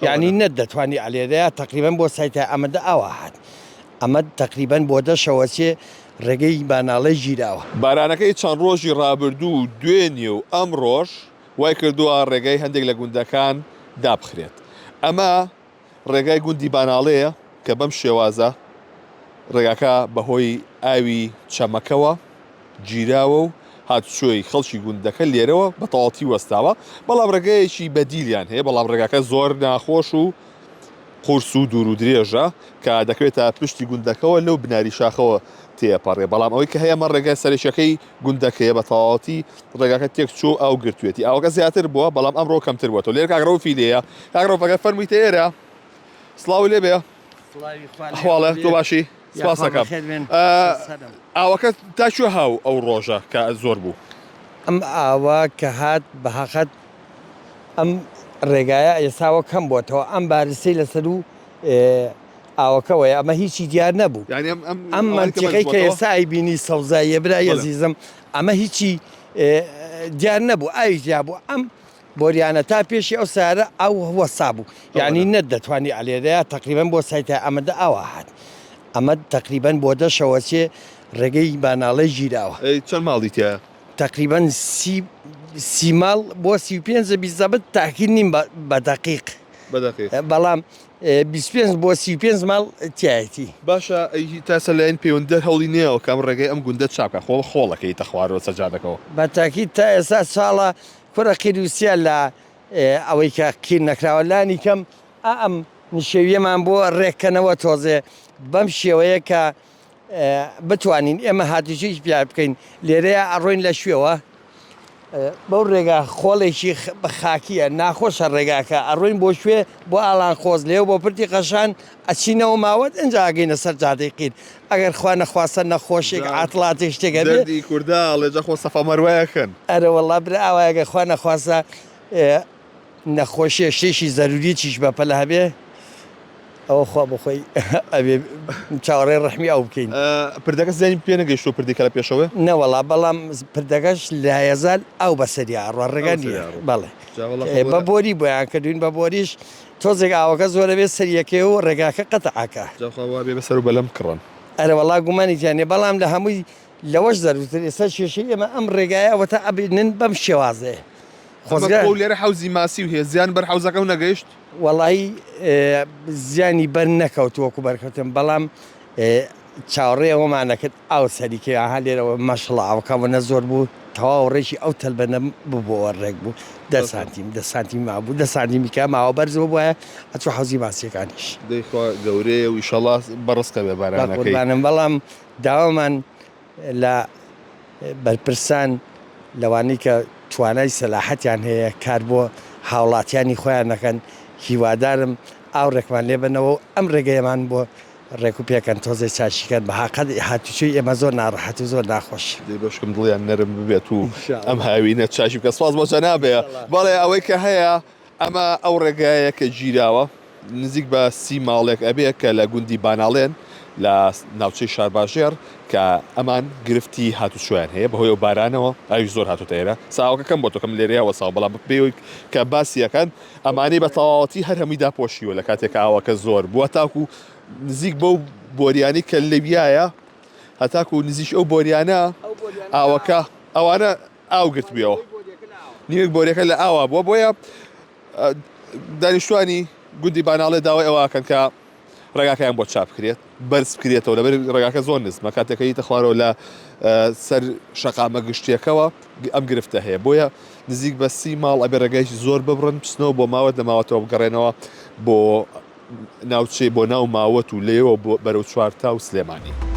يعني ندەتوانی ئالێرەیە تقریبان بۆ سایتە ئەمەدە ئەوە هات ئەمە تقریبان بۆ دەشەوەچێ ڕێگەی باناڵەی ژیراوە بارانەکەی چەند ڕۆژی ڕابردوو دوێنی و ئەم ڕۆژ وای کردووە ڕێگەی هەندێک لە گوندەکان دابخرێت ئەمە ڕێگای گوندی باناڵەیە کە بەم شێوازە ڕێگاکە بەهۆی ئاوی چەمەکەوە گیراوە و هاتوچۆی خەڵکی گوندەکە لێرەوە بە تەواوەتی وەستاوە بەڵام ڕێگەیەکی بەدیلیان هەیە بەڵام ڕێگاکە زۆر ناخۆش و قورس و دوور و درێژە کە دەکرێتە پشتی گوندەکەەوە لەو بناری شاخەوە تێپەڕێ بەڵام ئەوەی کە هەیە مە ڕێگای سەرشەکەی گوندەکەیە بە تەواوەتی ڕێگاکە تێک چوو ئەو گرتوێتی ئەوەکە زیاتر بووە بەڵام ئەمڕۆ کەمتر بووەوە لێر کاگڕۆ فیلەیە کاگڕۆفەکە فەرموویتە ئێرە سڵاو لێ بێ هەواڵە تۆ باشی سپاس دەکەم ئاوەکە تا کوێ هاو ئەو ڕۆژە کە زۆر بوو ئەم ئاوە کە هات بە حەقەت ئەم ڕێگایە ئێساوە کەم بۆتەوە ئەم بارسەی لەسەر و ئاوەکەوەیە ئەمە هیچی دیار نەبوو ئەم منتیقەی کە ئێستا ئایبینی سەوزاییە برای عەزیزم ئەمە هیچی دیار نەبوو ئاوی جیا بوو ئەم بۆریانە تا پێشی ئەو سارە ئەو وەسا بوو یعنی نەدەتوانی ئالێرەیە تقریبان بۆ سایتە ئەمەدە ئەوە هات ئەمە تقریبان بۆ دەشەوەچێ ڕێگەی باناڵەی ژیراوە چەند ماڵی تایە تقریبان سی ماڵ بۆ 35 بیزەبت تاکید نیم بە دەقیق بەڵام 25 بۆ 35 ماڵ تایەتی باشە تاسە لایەن پەیوەندە هەوڵی نییەوە کەم ڕێگەی ئەم گوندە چاکە خۆڵ خۆڵەکەیتە خوارەوە سەجادەکەەوە بە تاکید تا ئێستا ساڵە کوڕە قیروسیا لە ئەوەی کە قیر نەکراوەلانی کەم ئەم نیشێویەمان بۆ ڕێککەنەوە تۆزێ بەم شێوەیە کە بتوانین ئێمە هاتوچیش پیا بکەین لێرەیە ئەڕۆین لە شوێوە بەو ڕێگا خۆڵێکی خاکیە ناخۆشە ڕێگاکە ئەڕۆین بۆ شوێ بۆ ئالان خۆز لێو بۆ پرتی قەشان ئەچینەوە ماوەت ئەنج ئاگەینە سەر جادەی قیر ئەگەر خوا نەخواستە نەخۆشێک عاتڵاتی شتێکە دەردی کووردا لێجە خۆ سەفا مەروایەکەن ئەرە وەڵا برا ئاوایەگە خوا نەخواستە نەخۆشیە شتێکی زەروری چیش بەپەلە هەبێ ئەوە خوا بخۆی ئەبێ چاوەڕێ ڕەحمی ئەو بکەین پردەکە زیانی پێ نەگەیشتۆ پردێکە لە پێشەوە نەوەڵا بەڵام پردەکەش لە هێزال ئەو بەسەری ڕڕێگە نیە بەڵێ بە بۆری بۆیان کردوین بە بۆریش تۆزێک ئاوەکە زۆرە بێت سەریەکەی و ڕێگاکە قەتەعاکە بێ بەسەر و بەلەم کڕن ئەرە وەڵا گومانیتیانێ بەڵام لە هەمووی لەوەش زەروتر ئێستا کێشەی ئێمە ئەم ڕێگایەوەتە ئەبینن بەم شێوازێ لێرە حوزی ماسی و هەیە زیان بەر حوزەکە و نەگەیشت وەڵایی زیانی بەر نەکەوت وەکو بەرکەوتم بەڵام چاوەڕێ ئەوەمانە کرد ئاو سەریکە ئاها لێرەوە مەشڵە ئاوکەوەنە زۆر بوو تەواو ڕێکی ئەو تەلبەنە ببووەوە ڕێک بوو 10 سانتیم مابوو 10 سانتیمیکە ماوە بەرزەوە بواە ئەچوو حوزی ماسیەکانیش دەیخوا گەورەیە و ئیشەڵا بەڕستکە بێ بارانەکەی بەڵام داوامان لە بەرپرسان لەوانەی کە توانای سەلاحەتیان هەیە کار بۆ هاوڵاتیانی خۆیان نەکەن هیوادارم ئاو ڕێکمان لێ بنەوە و ئەم ڕێگەیەمان بۆ ڕێک و پێکەن تۆزێ چاشیکەن بە حقەت هاتوچوی ئێمە زۆر ناڕەحەت و زۆر ناخۆش بەشکم دڵیان نەرم ببێت و ئەم هاوینە چاشی بکە سپاس بۆ جەنابێ بەڵێ ئەوەی کە هەیە ئەمە ئەو ڕێگایە کە گیراوە نزیک بە 30 ماڵێک ئەبێ کە لە گوندی باناڵێن لە ناوچەی شارباژێر کە ئەمان گرفتی هاتوچۆیان هەیە بەهۆی ئەو بارانەوە ئاوی زۆر هاتوتە ئێرە ساوەکە کەم بۆ تۆکەم لێرەیەوە ساو بەڵام بێەوەی کە باسیەکەن ئەمانەی بە تەواوەتی هەر هەمووی داپۆشیوە لە کاتێک ئاوەکە زۆر بووە تاکو نزیک بەو بۆریانی کە لەویایە هەتاکو نزیش ئەو بۆریانە ئاوەکە ئەوانە ئاو گرت بێەوە نیوەک بۆریەکە لە ئاوا بووە بۆیە دانیشتوانی گوندی باناڵێ داوای ئەوەکەن کە ڕێگاکەیان بۆ چاپ بکرێت بەرز بکرێتەوە لەبەر ڕێگاکە زۆر نزمە کاتێکەکەی تەخوارەوە لە سەر شەقامە گشتیەکەەوە ئەم گرفتە هەیە بۆیە نزیک بە 30 ماڵ ئەبێ ڕێگایشی زۆر ببڕن پسنەوە بۆ ماوەت لە ماوەتەوە بگەڕێنەوە بۆ ناوچەی بۆ ناو ماوەت و لێەوە بەرەو چوارتا و سلێمانی